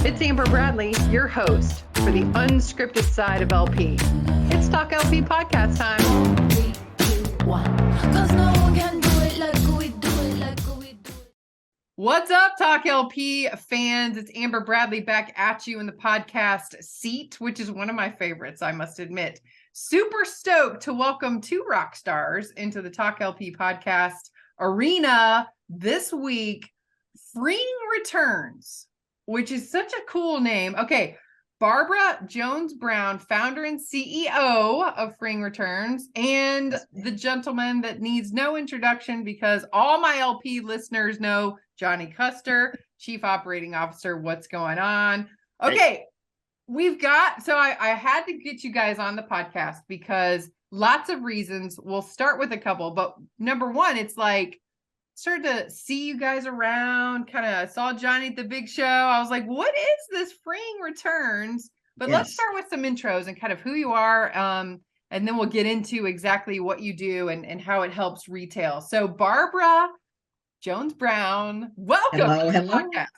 It's Amber Bradley, your host for the unscripted side of LP. It's Talk LP podcast time. 3, 2, 1. 'Cause no one can do it like we do it, like we do it. What's up, Talk LP fans? It's Amber Bradley back at you in the podcast seat, which is one of my favorites, I must admit. Super stoked to welcome two rock stars into the Talk LP podcast arena this week. Freeing Returns, which is such a cool name. Okay, Barbara Jones-Brown, founder and CEO of Freeing Returns, and the gentleman that needs no introduction because all my LP listeners know Johnny Custer, Chief Operating Officer. What's going on? Okay, I had to get you guys on the podcast because lots of reasons. We'll start with a couple, but number one, it's like, started to see you guys around, kind of saw Johnny at the big show. I was like, what is this Freeing Returns? But Let's start with some intros and kind of who you are. And then we'll get into exactly what you do and how it helps retail. So Barbara Jones-Brown, welcome to the podcast.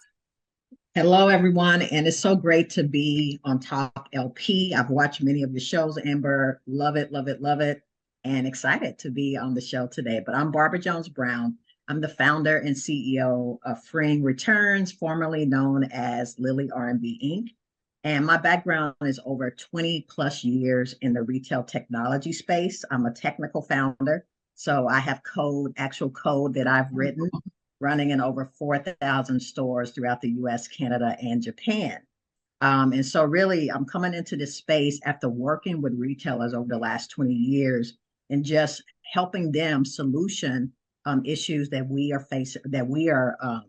Hello, everyone. And it's so great to be on Talk LP. I've watched many of the shows, Amber. Love it, love it, love it. And excited to be on the show today. But I'm Barbara Jones-Brown. I'm the founder and CEO of Freeing Returns, formerly known as Lily R&B Inc. And my background is over 20 plus years in the retail technology space. I'm a technical founder. So I have actual code that I've written, running in over 4,000 stores throughout the US, Canada, and Japan. And so really, I'm coming into this space after working with retailers over the last 20 years and just helping them solution issues that we are facing,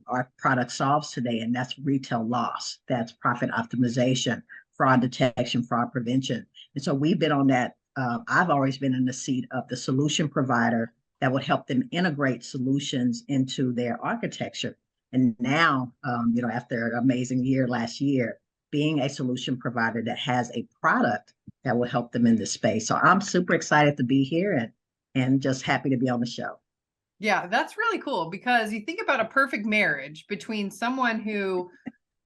our product solves today, and that's retail loss, that's profit optimization, fraud detection, fraud prevention. And so we've been on that. I've always been in the seat of the solution provider that would help them integrate solutions into their architecture. And now, after an amazing year last year, being a solution provider that has a product that will help them in this space. So I'm super excited to be here and just happy to be on the show. Yeah, that's really cool because you think about a perfect marriage between someone who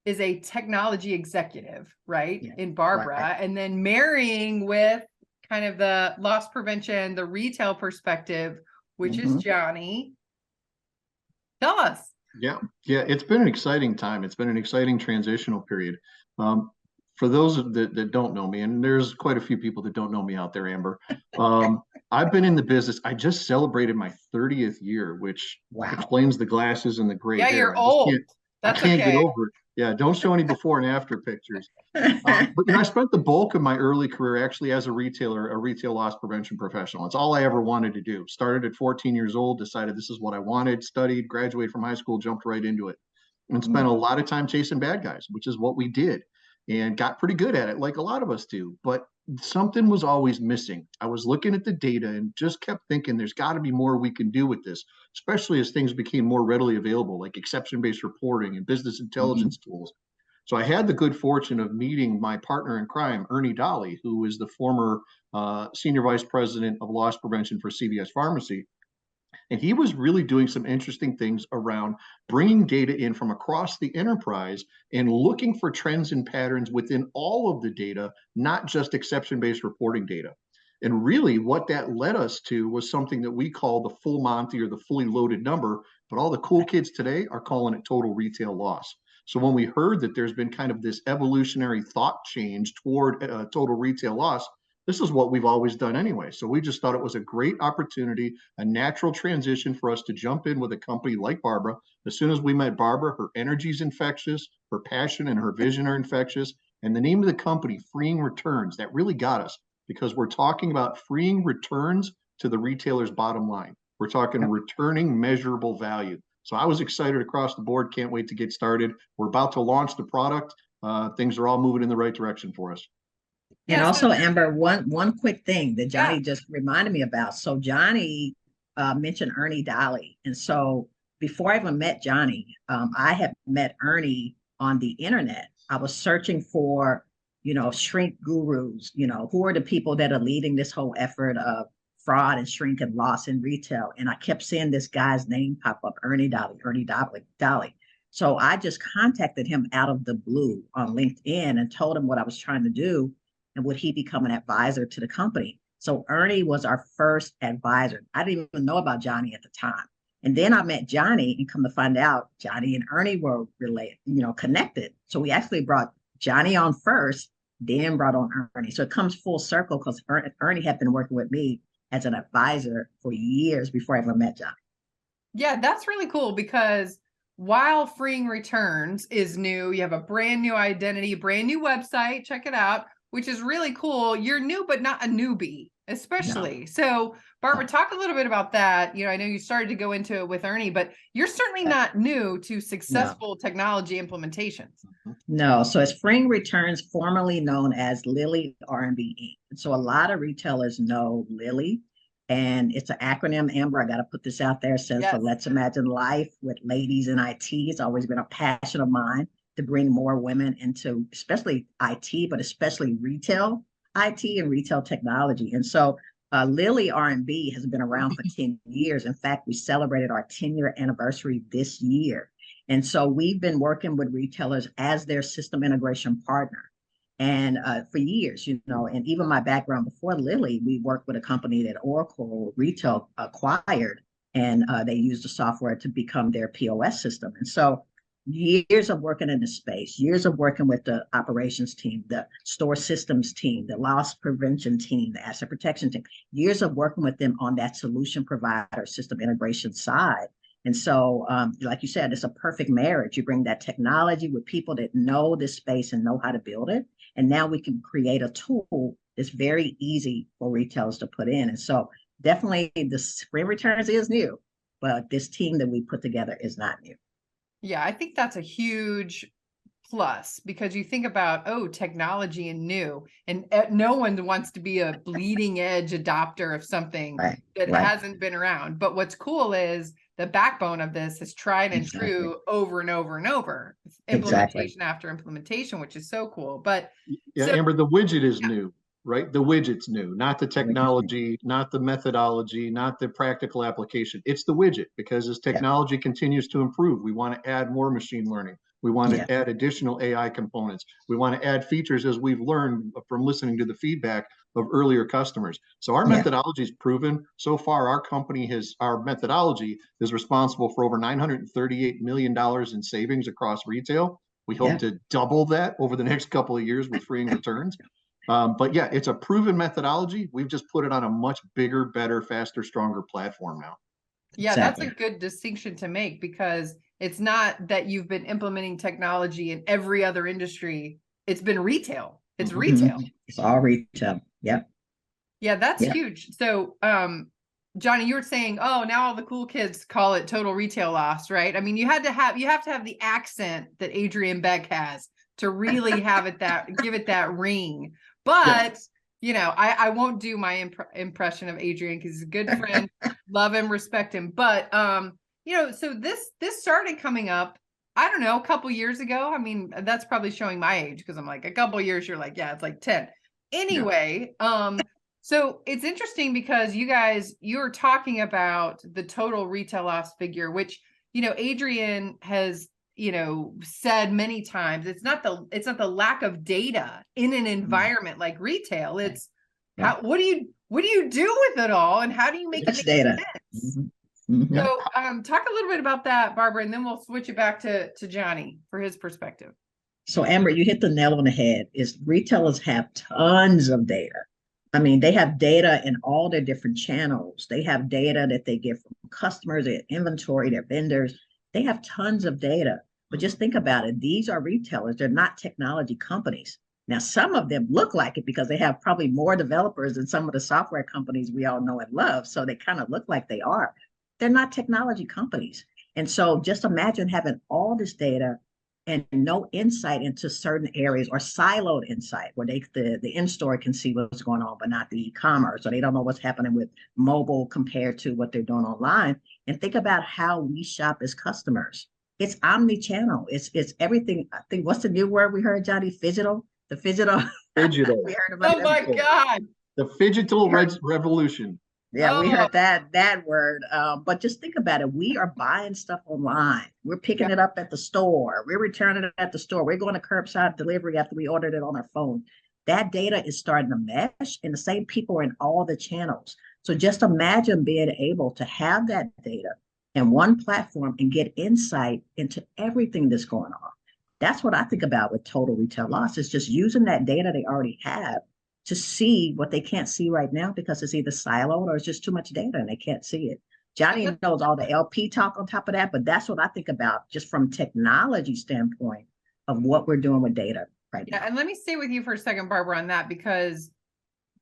is a technology executive, right, in Barbara, right, and then marrying with kind of the loss prevention, the retail perspective, which is Johnny. Tell us. Yeah, it's been an exciting time. It's been an exciting transitional period. For those that don't know me, and there's quite a few people that don't know me out there, Amber, I've been in the business. I just celebrated my 30th year, which explains the glasses and the gray hair. You're old. I can't get over it. Yeah, don't show any before and after pictures. But I spent the bulk of my early career actually as a retailer, a retail loss prevention professional. It's all I ever wanted to do. Started at 14 years old, decided this is what I wanted, studied, graduated from high school, jumped right into it, and spent a lot of time chasing bad guys, which is what we did, and got pretty good at it, like a lot of us do. But something was always missing. I was looking at the data and just kept thinking there's got to be more we can do with this, especially as things became more readily available, like exception-based reporting and business intelligence tools. So I had the good fortune of meeting my partner in crime, Ernie Dolly, who is the former senior vice president of loss prevention for CVS Pharmacy. And he was really doing some interesting things around bringing data in from across the enterprise and looking for trends and patterns within all of the data, not just exception-based reporting data. And really what that led us to was something that we call the full Monty or the fully loaded number, but all the cool kids today are calling it total retail loss. So when we heard that there's been kind of this evolutionary thought change toward total retail loss, this is what we've always done anyway. So we just thought it was a great opportunity, a natural transition for us to jump in with a company like Barbara. As soon as we met Barbara, her energy is infectious, her passion and her vision are infectious. And the name of the company, Freeing Returns, that really got us because we're talking about freeing returns to the retailer's bottom line. We're talking returning measurable value. So I was excited across the board. Can't wait to get started. We're about to launch the product. Things are all moving in the right direction for us. And also, Amber, one quick thing that Johnny just reminded me about. So Johnny mentioned Ernie Dolly. And so before I even met Johnny, I had met Ernie on the internet. I was searching for, shrink gurus, who are the people that are leading this whole effort of fraud and shrink and loss in retail. And I kept seeing this guy's name pop up, Ernie Dolly. So I just contacted him out of the blue on LinkedIn and told him what I was trying to do and would he become an advisor to the company. So Ernie was our first advisor. I didn't even know about Johnny at the time. And then I met Johnny and come to find out Johnny and Ernie were related, connected. So we actually brought Johnny on first, then brought on Ernie. So it comes full circle because Ernie had been working with me as an advisor for years before I ever met Johnny. Yeah, that's really cool because while freeing returns is new, you have a brand new identity, brand new website, check it out, which is really cool. You're new, but not a newbie, especially. No. So Barbara, talk a little bit about that. I know you started to go into it with Ernie, but you're certainly not new to successful technology implementations. No, so it's freeing returns, formerly known as Lily R&B Inc. So a lot of retailers know Lily. And it's an acronym, Amber. I got to put this out there. It stands for Let's Imagine Life with Ladies in IT. It's always been a passion of mine to bring more women into, especially IT, but especially retail IT and retail technology. And so Lily R&B has been around for 10 years. In fact, we celebrated our 10-year anniversary this year. And so we've been working with retailers as their system integration partner. And for years, and even my background before Lily, we worked with a company that Oracle Retail acquired, and they used the software to become their POS system. And so years of working in this space, years of working with the operations team, the store systems team, the loss prevention team, the asset protection team, years of working with them on that solution provider system integration side. And so, like you said, it's a perfect marriage. You bring that technology with people that know this space and know how to build it. And now we can create a tool that's very easy for retailers to put in. And so definitely the spring returns is new, but this team that we put together is not new. Yeah, I think that's a huge plus because you think about, technology and new, and no one wants to be a bleeding edge adopter of something that hasn't been around. But what's cool is the backbone of this is tried and true over and over and over, implementation after implementation, which is so cool. But Amber, the widget is new, right? The widget's new, not the technology, not the methodology, not the practical application. It's the widget because as technology continues to improve, we want to add more machine learning. We want to add additional AI components. We want to add features as we've learned from listening to the feedback of earlier customers. So our methodology is proven. So far, our methodology is responsible for over $938 million in savings across retail. We hope to double that over the next couple of years with freeing returns. But it's a proven methodology. We've just put it on a much bigger, better, faster, stronger platform now. Yeah, that's a good distinction to make because it's not that you've been implementing technology in every other industry. It's been retail. It's retail. It's all retail. Yep. Yeah, that's huge. So, Johnny, you were saying, now all the cool kids call it total retail loss, right? I mean, you have to have the accent that Adrian Beck has to really have it give it that ring. But I won't do my impression of Adrian because he's a good friend, love him, respect him. But so this started coming up, I don't know, a couple years ago. I mean, that's probably showing my age because I'm like a couple years. You're like, it's like 10. Anyway, so it's interesting because you're talking about the total retail loss figure, which Adrian has said many times. It's not the lack of data in an environment like retail. It's what do you do with it all, and how do you make it make data sense? So talk a little bit about that, Barbara, and then we'll switch it back to Johnny for his perspective. So Amber, you hit the nail on the head. Is retailers have tons of data. I mean, they have data in all their different channels. They have data that they get from customers, their inventory, their vendors. They have tons of data. But just think about it. These are retailers. They're not technology companies. Now, some of them look like it because they have probably more developers than some of the software companies we all know and love. So they kind of look like they are. They're not technology companies. And so just imagine having all this data and no insight into certain areas or siloed insight where the in-store can see what's going on, but not the e-commerce, or they don't know what's happening with mobile compared to what they're doing online. And think about how we shop as customers. It's omni-channel. It's everything. I think what's the new word we heard, Johnny? Phygital? The phygital. Phygital. We heard about my God. The phygital revolution. Yeah, we Oh, heard that word. But just think about it. We are buying stuff online. We're yeah. picking it up at the store. We're returning it at the store. We're going to curbside delivery after we ordered it on our phone. That data is starting to mesh, and the same people are in all the channels. So just imagine being able to have that data in one platform and get insight into everything that's going on. That's what I think about with total retail loss, is just using that data they already have to see what they can't see right now because it's either siloed or it's just too much data and they can't see it. Johnny knows all the LP talk on top of that, but that's what I think about just from technology standpoint of what we're doing with data right Yeah, now. and let me stay with you for a second, Barbara, on that, because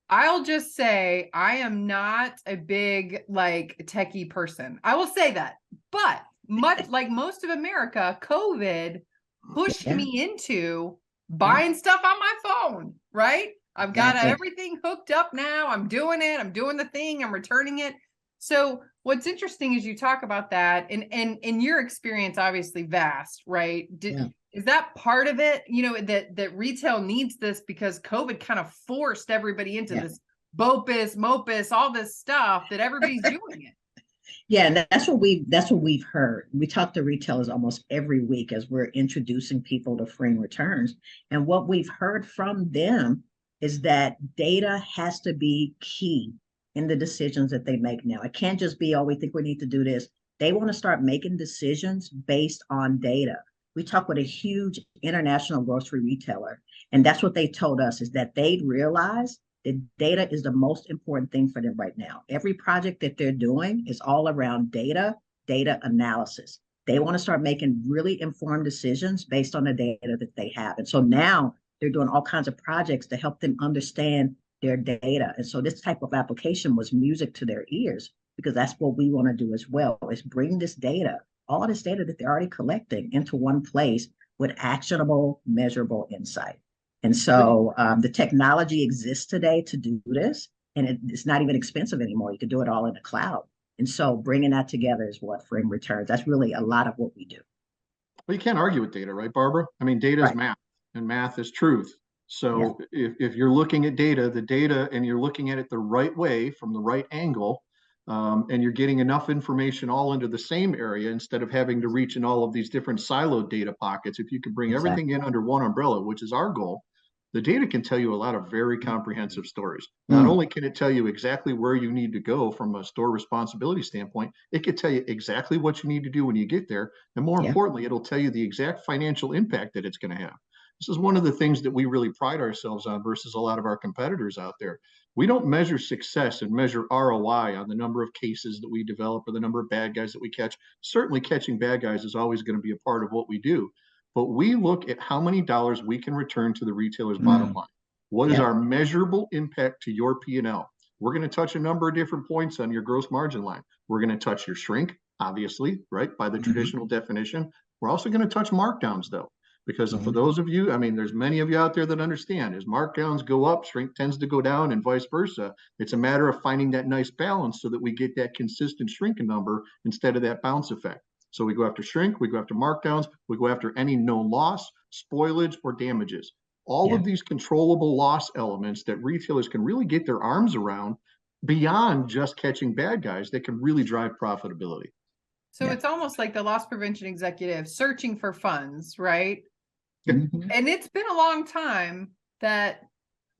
I'll just say I am not a big like techie person. I will say that. But much like most of America, COVID pushed Yeah, me into yeah, buying stuff on my phone, right? I've got exactly. everything hooked up now. I'm doing it. I'm doing the thing. I'm returning it. So what's interesting is you talk about that, and in your experience, obviously vast, right? Yeah. Is that part of it? You know, that retail needs this because COVID kind of forced everybody into Yeah. this BOPIS, MOPIS, all this stuff that everybody's doing it. Yeah, and that's what we've heard. We talk to retailers almost every week as we're introducing people to free returns. And what we've heard from them is that data has to be key in the decisions that they make now. It can't just be, oh, we think we need to do this. They want to start making decisions based on data. We talk with a huge international grocery retailer, and that's what they told us, is that they realize the data is the most important thing for them right now. Every project that they're doing is all around data, data analysis. They want to start making really informed decisions based on the data that they have. And so now they're doing all kinds of projects to help them understand their data. And so this type of application was music to their ears, because that's what we want to do as well, is bring this data, all this data that they're already collecting, into one place with actionable, measurable insight. And so the technology exists today to do this, and it's not even expensive anymore. You can do it all in the cloud. And so bringing that together is what frame returns. That's really a lot of what we do. Well, you can't argue with data, right, Barbara? I mean, data is Right. math, and math is truth. Yeah. So if you're looking at data, the data, and you're looking at it the right way from the right angle, and you're getting enough information all into the same area instead of having to reach in all of these different siloed data pockets, if you could bring everything Exactly. in under one umbrella, which is our goal, the data can tell you a lot of very comprehensive stories. Not Mm. only can it tell you exactly where you need to go from a store responsibility standpoint, it could tell you exactly what you need to do when you get there. And more Yeah. importantly, it'll tell you the exact financial impact that it's going to have. This is one of the things that we really pride ourselves on versus a lot of our competitors out there. We don't measure success and measure ROI on the number of cases that we develop or the number of bad guys that we catch. Certainly, catching bad guys is always going to be a part of what we do. But we look at how many dollars we can return to the retailer's bottom Mm. line. What is Yep. our measurable impact to your P&L? We're going to touch a number of different points on your gross margin line. We're going to touch your shrink, obviously, right, by the Mm-hmm. traditional definition. We're also going to touch markdowns, though, because for Mm-hmm. those of you, I mean, there's many of you out there that understand, as markdowns go up, shrink tends to go down, and vice versa. It's a matter of finding that nice balance so that we get that consistent shrink number instead of that bounce effect. So we go after shrink, we go after markdowns, we go after any known loss, spoilage, or damages. All Yeah. of these controllable loss elements that retailers can really get their arms around beyond just catching bad guys that can really drive profitability. So Yeah. it's almost like the loss prevention executive searching for funds, right? Mm-hmm. And it's been a long time that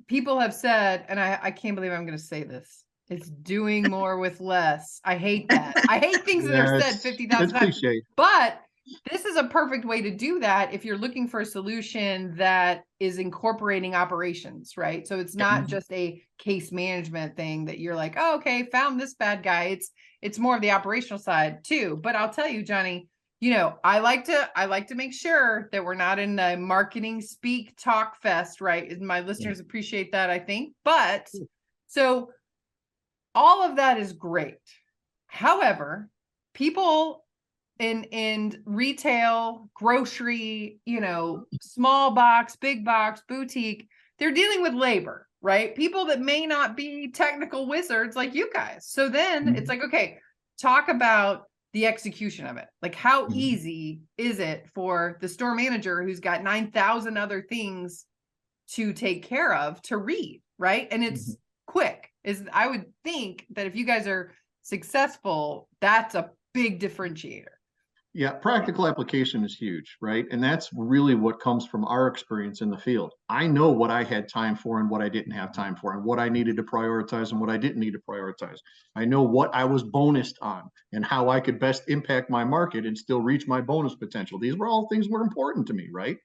people have said, and I can't believe I'm going to say this, it's doing more with less. I hate that. I hate things that are Yeah, said it's 50,000 times. cliche. But this is a perfect way to do that if you're looking for a solution that is incorporating operations, right? So it's not just a case management thing that you're like, oh, okay, found this bad guy. It's more of the operational side too. But I'll tell you, Johnny, you know, I like to make sure that we're not in a marketing speak talk fest, right? And my listeners appreciate that, I think. But so all of that is great. However, people in retail, grocery, you know, small box, big box, boutique, they're dealing with labor, right? People that may not be technical wizards like you guys. So then it's like, okay, talk about the execution of it. Like, how Mm-hmm. easy is it for the store manager who's got 9,000 other things to take care of to read, right? And it's quick. is I would think that if you guys are successful, that's a big differentiator. Yeah, practical application is huge, right? And that's really what comes from our experience in the field. I know what I had time for and what I didn't have time for, and what I needed to prioritize and what I didn't need to prioritize. I know what I was bonused on and how I could best impact my market and still reach my bonus potential. These were all things that were important to me, right?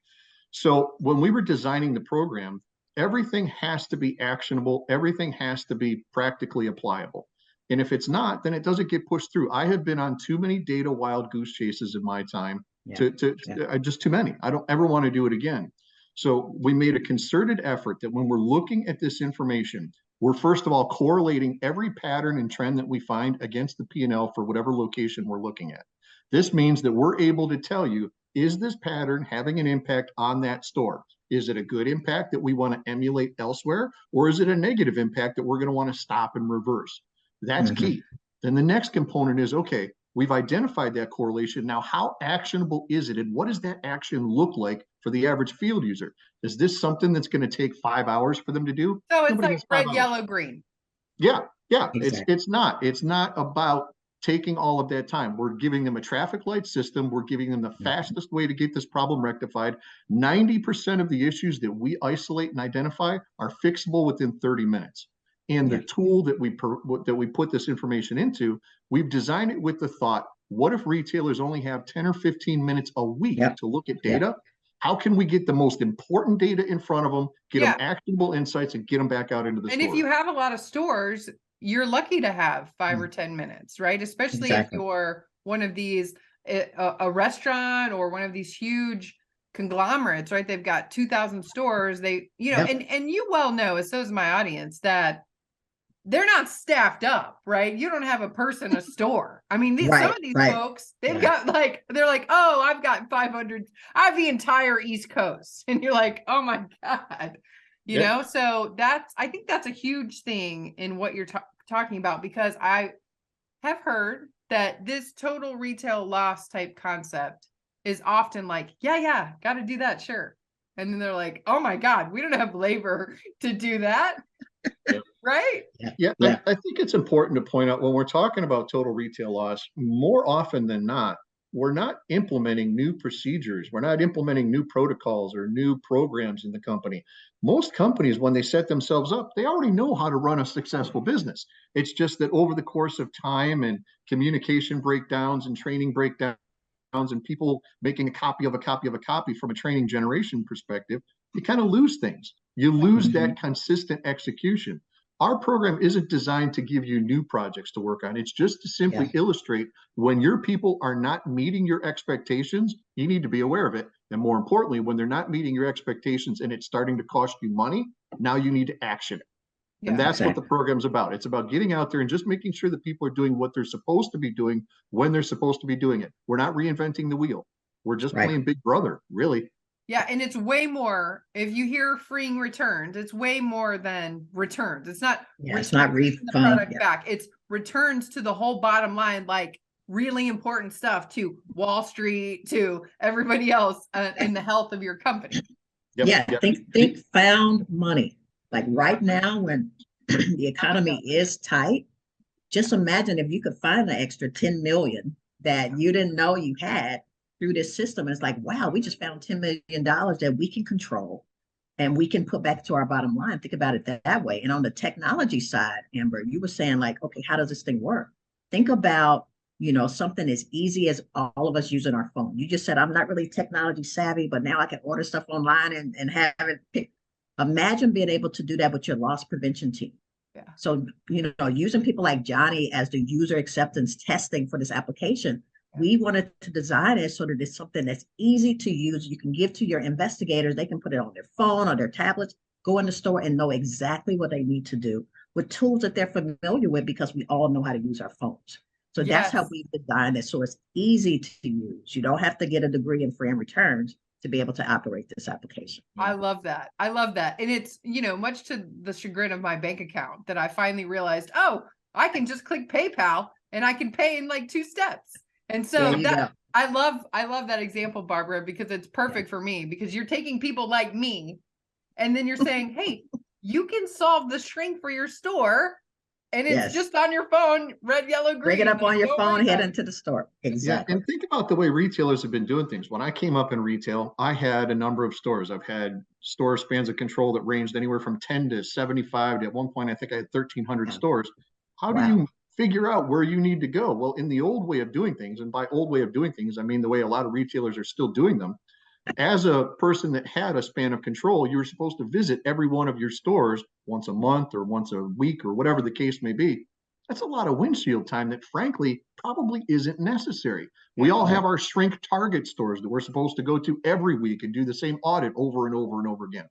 So when we were designing the program, everything has to be actionable, everything has to be practically applicable. And if it's not, then it doesn't get pushed through. I have been on too many data wild goose chases in my time, just too many. I don't ever want to do it again. So we made a concerted effort that when we're looking at this information, we're first of all correlating every pattern and trend that we find against the P&L for whatever location we're looking at. This means that we're able to tell you, is this pattern having an impact on that store? Is it a good impact that we want to emulate elsewhere? Or is it a negative impact that we're going to want to stop and reverse? That's key. Then the next component is, okay, we've identified that correlation. Now, how actionable is it? And what does that action look like for the average field user? Is this something that's going to take 5 hours for them to do? So it's like red, yellow, green. Yeah. Exactly. It's not about taking all of that time. We're giving them a traffic light system. We're giving them the fastest way to get this problem rectified. 90% of the issues that we isolate and identify are fixable within 30 minutes. And the tool that we put this information into, we've designed it with the thought, what if retailers only have 10 or 15 minutes a week to look at data? How can we get the most important data in front of them, get them actionable insights, and get them back out into the store? And if you have a lot of stores, you're lucky to have 5 or 10 minutes, right? Especially if you're one of these, a restaurant or one of these huge conglomerates, right? They've got 2,000 stores. They, and you well know, as so is my audience, that they're not staffed up, right? You don't have a person a store. I mean, some of these folks, they've got they're like, oh, I've got 500, I have the entire East Coast. And you're like, oh my God, you know? So I think that's a huge thing in what you're talking about, because I have heard that this total retail loss type concept is often like, yeah, got to do that. Sure. And then they're like, oh my God, we don't have labor to do that. Right? Yeah. I think it's important to point out when we're talking about total retail loss, more often than not, we're not implementing new procedures. We're not implementing new protocols or new programs in the company. Most companies, when they set themselves up, they already know how to run a successful business. It's just that over the course of time and communication breakdowns and training breakdowns and people making a copy of a copy of a copy from a training generation perspective, you kind of lose things. You lose that consistent execution. Our program isn't designed to give you new projects to work on. It's just to simply illustrate when your people are not meeting your expectations, you need to be aware of it. And more importantly, when they're not meeting your expectations and it's starting to cost you money, now you need to action it. And that's what the program's about. It's about getting out there and just making sure that people are doing what they're supposed to be doing when they're supposed to be doing it. We're not reinventing the wheel. We're just playing Big Brother, really. Yeah, and it's way more. If you hear freeing returns, it's way more than returns. It's not. It's not refund. The product back. It's returns to the whole bottom line, like really important stuff to Wall Street, to everybody else in the health of your company. Think found money. Like right now, when the economy is tight, just imagine if you could find an extra 10 million that you didn't know you had through this system. And it's like, wow, we just found $10 million that we can control and we can put back to our bottom line. Think about it that way. And on the technology side, Amber, you were saying like, okay, how does this thing work? Think about, something as easy as all of us using our phone. You just said, I'm not really technology savvy, but now I can order stuff online and have it picked. Imagine being able to do that with your loss prevention team. Yeah. So, using people like Johnny as the user acceptance testing for this application, we wanted to design it so that it's something that's easy to use. You can give to your investigators. They can put it on their phone or their tablets, go in the store and know exactly what they need to do with tools that they're familiar with, because we all know how to use our phones. So that's how we designed it. So it's easy to use. You don't have to get a degree in free and returns to be able to operate this application. I love that. And it's, much to the chagrin of my bank account that I finally realized, oh, I can just click PayPal and I can pay in like 2 steps. And so I love that example, Barbara, because it's perfect for me, because you're taking people like me and then you're saying, hey, you can solve the shrink for your store And it's Yes. just on your phone, red, yellow, green. Bring it up on your Don't phone, worry head about it. into the store. Yeah, Exactly. and think about the way retailers have been doing things. When I came up in retail, I had a number of stores. I've had store spans of control that ranged anywhere from 10 to 75. At one point, I think I had 1,300 Yeah. stores. How do Wow. you figure out where you need to go? Well, in the old way of doing things, and by old way of doing things, I mean the way a lot of retailers are still doing them. As a person that had a span of control, you were supposed to visit every one of your stores once a month or once a week or whatever the case may be. That's a lot of windshield time that frankly probably isn't necessary. We all have our shrink target stores that we're supposed to go to every week and do the same audit over and over and over again.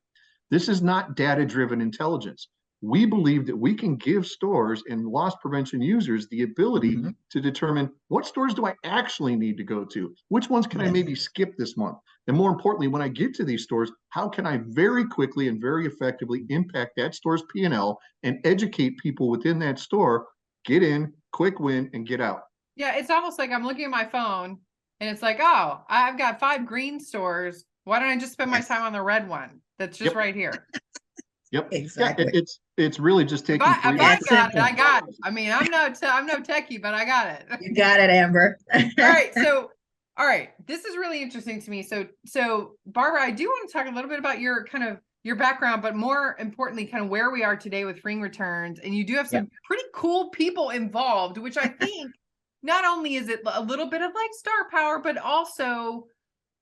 This is not data-driven intelligence. We believe that we can give stores and loss prevention users the ability to determine what stores do I actually need to go to? Which ones can I maybe skip this month? And more importantly, when I get to these stores, how can I very quickly and very effectively impact that store's P&L and educate people within that store, get in, quick win, and get out. Yeah, it's almost like I'm looking at my phone and it's like, oh, I've got 5 green stores. Why don't I just spend my time on the red one that's just right here? Yep. Exactly. Yeah, it's really just taking If I That's got it, simple. I got it. I mean, I'm no techie, but I got it. You got it, Amber. All right. This is really interesting to me. So Barbara, I do want to talk a little bit about your kind of your background, but more importantly, kind of where we are today with freeing returns. And you do have some pretty cool people involved, which I think not only is it a little bit of like star power, but also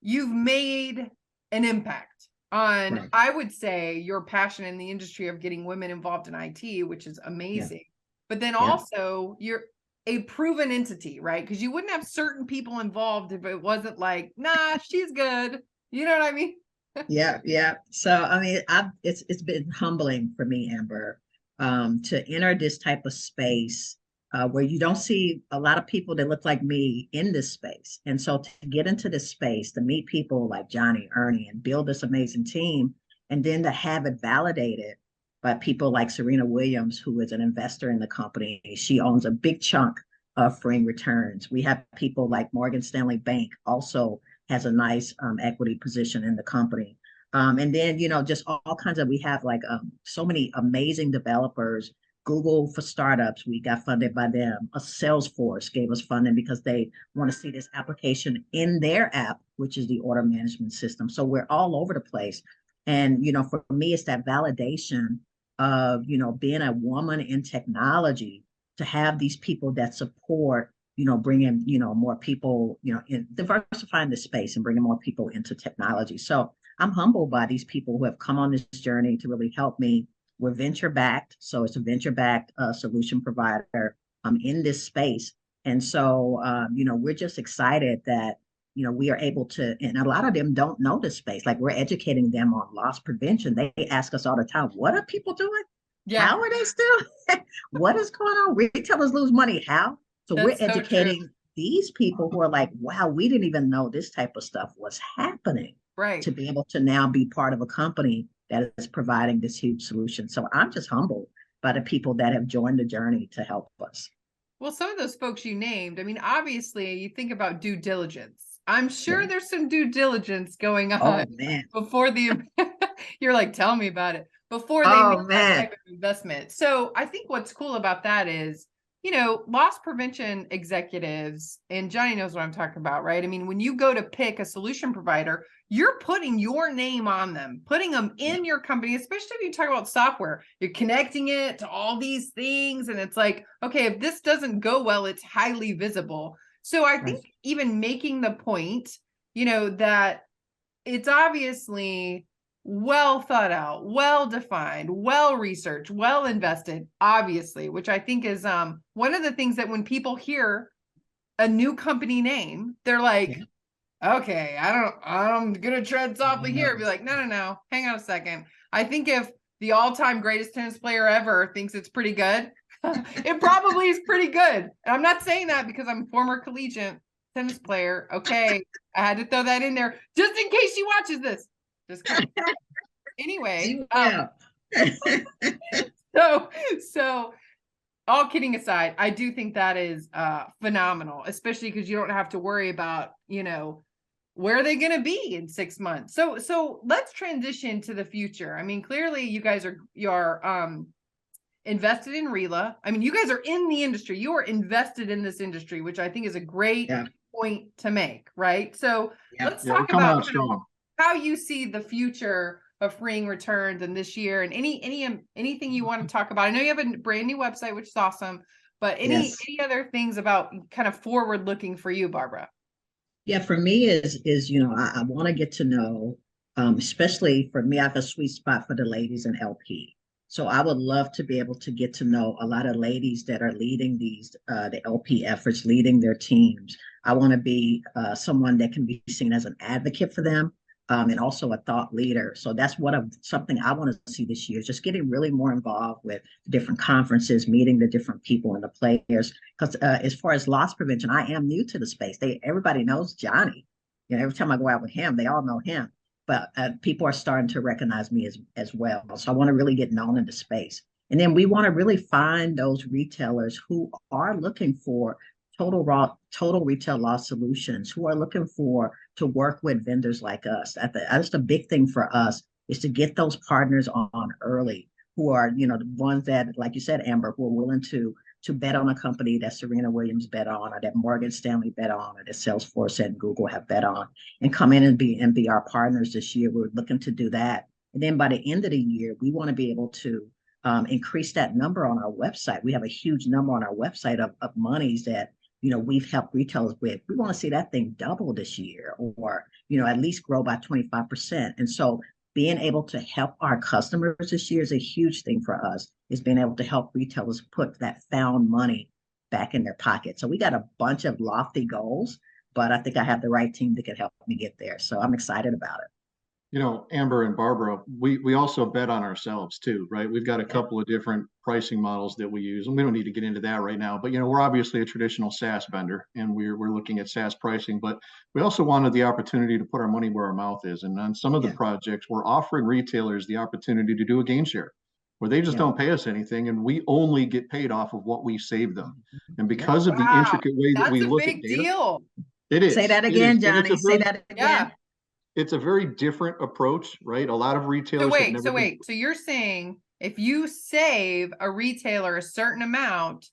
you've made an impact on, I would say, your passion in the industry of getting women involved in IT, which is amazing. But then also you're a proven entity, right? Because you wouldn't have certain people involved if it wasn't like, nah, she's good. You know what I mean? Yeah. So I mean, it's been humbling for me, Amber, to enter this type of space where you don't see a lot of people that look like me in this space. And so to get into this space, to meet people like Johnny, Ernie, and build this amazing team, and then to have it validated by people like Serena Williams, who is an investor in the company. She owns a big chunk of freeing returns. We have people like Morgan Stanley Bank also has a nice equity position in the company. And then, just all kinds of, we have like so many amazing developers. Google for startups, we got funded by them. A Salesforce gave us funding because they want to see this application in their app, which is the order management system. So we're all over the place. And, for me, it's that validation of, being a woman in technology, to have these people that support, bringing, more people, in diversifying the space and bringing more people into technology. So I'm humbled by these people who have come on this journey to really help me. We're venture backed. So it's a venture backed solution provider in this space. And so, we're just excited that, we are able to, and a lot of them don't know this space. Like, we're educating them on loss prevention. They ask us all the time, what are people doing? Yeah. How are they still? What is going on? Retailers lose money. How? So we're educating these people who are like, wow, we didn't even know this type of stuff was happening. Right. To be able to now be part of a company that is providing this huge solution. So I'm just humbled by the people that have joined the journey to help us. Well, some of those folks you named, I mean, obviously you think about due diligence. I'm sure there's some due diligence going on before you're like, tell me about it, before they make that type of investment. So I think what's cool about that is, loss prevention executives, and Johnny knows what I'm talking about, right? I mean, when you go to pick a solution provider, you're putting your name on them, putting them in your company, especially if you talk about software, you're connecting it to all these things. And it's like, okay, if this doesn't go well, it's highly visible. So I think even making the point, that it's obviously well thought out, well defined, well researched, well invested, obviously, which I think is one of the things that when people hear a new company name, they're like, okay, I'm gonna tread softly here. Be like, no, hang on a second. I think if the all-time greatest tennis player ever thinks it's pretty good, it probably is pretty good. And I'm not saying that because I'm a former collegiate tennis player. Okay, I had to throw that in there just in case she watches this. Just kidding. Anyway, so all kidding aside, I do think that is phenomenal, especially because you don't have to worry about, where are they going to be in 6 months? So let's transition to the future. I mean, clearly you guys are invested in RILA. I mean, you guys are in the industry. You are invested in this industry, which I think is a great point to make, right? So let's talk about how you see the future of freeing returns and this year, and anything you want to talk about. I know you have a brand new website, which is awesome, but any other things about kind of forward looking for you, Barbara? Yeah, for me is I want to get to know, especially for me, I have a sweet spot for the ladies in LP. So I would love to be able to get to know a lot of ladies that are leading the LP efforts, leading their teams. I want to be someone that can be seen as an advocate for them, and also a thought leader. So that's something I want to see this year, just getting really more involved with different conferences, meeting the different people and the players. Because as far as loss prevention, I am new to the space. Everybody knows Johnny. Every time I go out with him, they all know him. But people are starting to recognize me as well. So I want to really get known in the space. And then we want to really find those retailers who are looking for total retail loss solutions, who are looking to work with vendors like us. That's the big thing for us, is to get those partners on early, who are, the ones that, like you said, Amber, who are willing to bet on a company that Serena Williams bet on, or that Morgan Stanley bet on, or that Salesforce and Google have bet on, and come in and be our partners this year. We're looking to do that. And then by the end of the year, we want to be able to increase that number on our website. We have a huge number on our website of monies that we've helped retailers with. We want to see that thing double this year, or at least grow by 25%. And so being able to help our customers this year is a huge thing for us, is being able to help retailers put that found money back in their pocket. So we got a bunch of lofty goals, but I think I have the right team that can help me get there. So I'm excited about it. Amber and Barbara, we also bet on ourselves too, right? We've got a couple of different pricing models that we use, and we don't need to get into that right now. But we're obviously a traditional SaaS vendor, and we're looking at SaaS pricing. But we also wanted the opportunity to put our money where our mouth is. And on some of the projects, we're offering retailers the opportunity to do a gain share, where they just don't pay us anything, and we only get paid off of what we save them. And because of the intricate way that we look at data, deal. It is. Say that again, Johnny. Say that again. Yeah. It's a very different approach, right? A lot of retailers. So you're saying if you save a retailer a certain amount,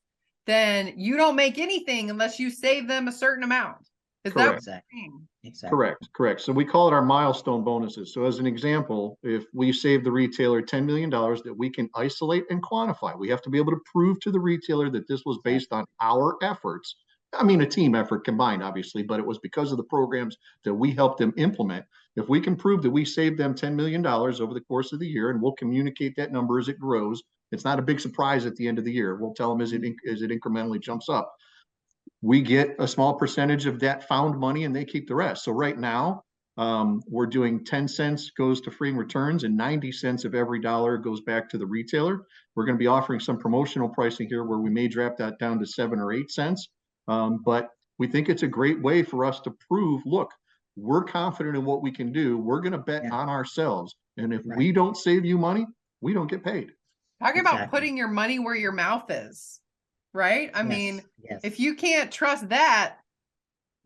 then you don't make anything unless you save them a certain amount. Is that what you're saying? Exactly. Correct. So we call it our milestone bonuses. So as an example, if we save the retailer $10 million that we can isolate and quantify, we have to be able to prove to the retailer that this was based on our efforts. I mean, a team effort combined, obviously, but it was because of the programs that we helped them implement. If we can prove that we saved them $10 million over the course of the year, and we'll communicate that number as it grows, it's not a big surprise at the end of the year. We'll tell them as it incrementally jumps up. We get a small percentage of that found money, and they keep the rest. So right now, we're doing 10 cents goes to freeing returns, and 90 cents of every dollar goes back to the retailer. We're going to be offering some promotional pricing here where we may drop that down to 7 or 8 cents. But we think it's a great way for us to prove, look, we're confident in what we can do. We're going to bet on ourselves. And if we don't save you money, we don't get paid. Talking about putting your money where your mouth is, right? I mean, if you can't trust that,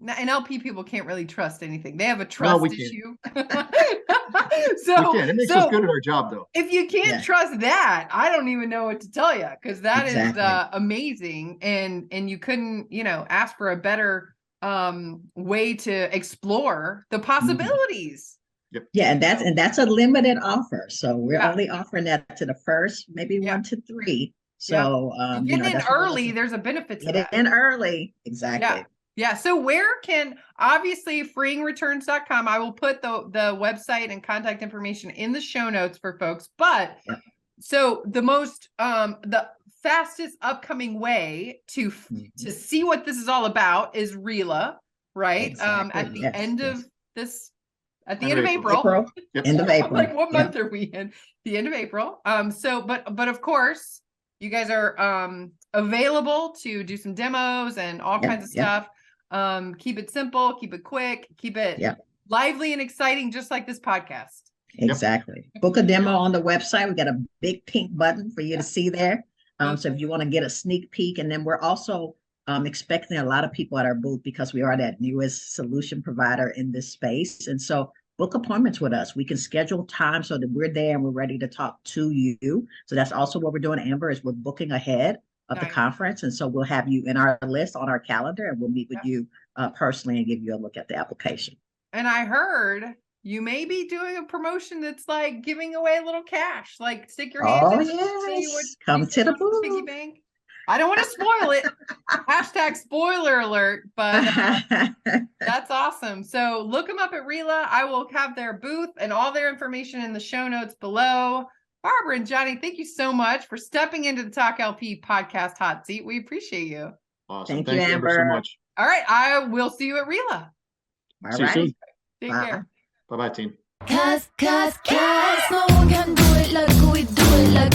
and LP people can't really trust anything. They have a trust issue. So it makes us good at our job, though. If you can't trust that, I don't even know what to tell you, because that is amazing. And you couldn't, ask for a better way to explore the possibilities. Yep. Yeah, and that's a limited offer. So we're only offering that to the first, maybe 1 to 3. So getting in early, there's a benefit to that. Get in early. Exactly. Yeah. So where can, obviously, freeingreturns.com, I will put the website and contact information in the show notes for folks. But so the fastest upcoming way to see what this is all about is RILA, right? Exactly. At the end of this, at the end of April. End of April. Like, what month are we in? The end of April. But of course, you guys are available to do some demos and all kinds of stuff. Keep it simple, keep it quick, keep it lively and exciting, just like this podcast. Exactly. Book a demo on the website. We got a big pink button for you to see there. So if you want to get a sneak peek, and then we're also expecting a lot of people at our booth, because we are that newest solution provider in this space. And so book appointments with us. We can schedule time so that we're there and we're ready to talk to you. So that's also what we're doing, Amber, is we're booking ahead of the Nice. conference. And so we'll have you in our list on our calendar, and we'll meet with Yeah. you personally and give you a look at the application. And I heard you may be doing a promotion that's like giving away a little cash, like stick your hand Oh, in, see what yes. Come you to the get on piggy booth. bank. I don't want to spoil it. Hashtag spoiler alert, but that's awesome. So look them up at RILA. I will have their booth and all their information in the show notes below. Barbara and Johnny, thank you so much for stepping into the Talk LP podcast hot seat. We appreciate you. Awesome. Thank you, Amber, so Amber. much. All right. I will see you at RILA. All See you right. soon. Take Bye. care. Bye-bye, team. Cause no one can do it like we do it like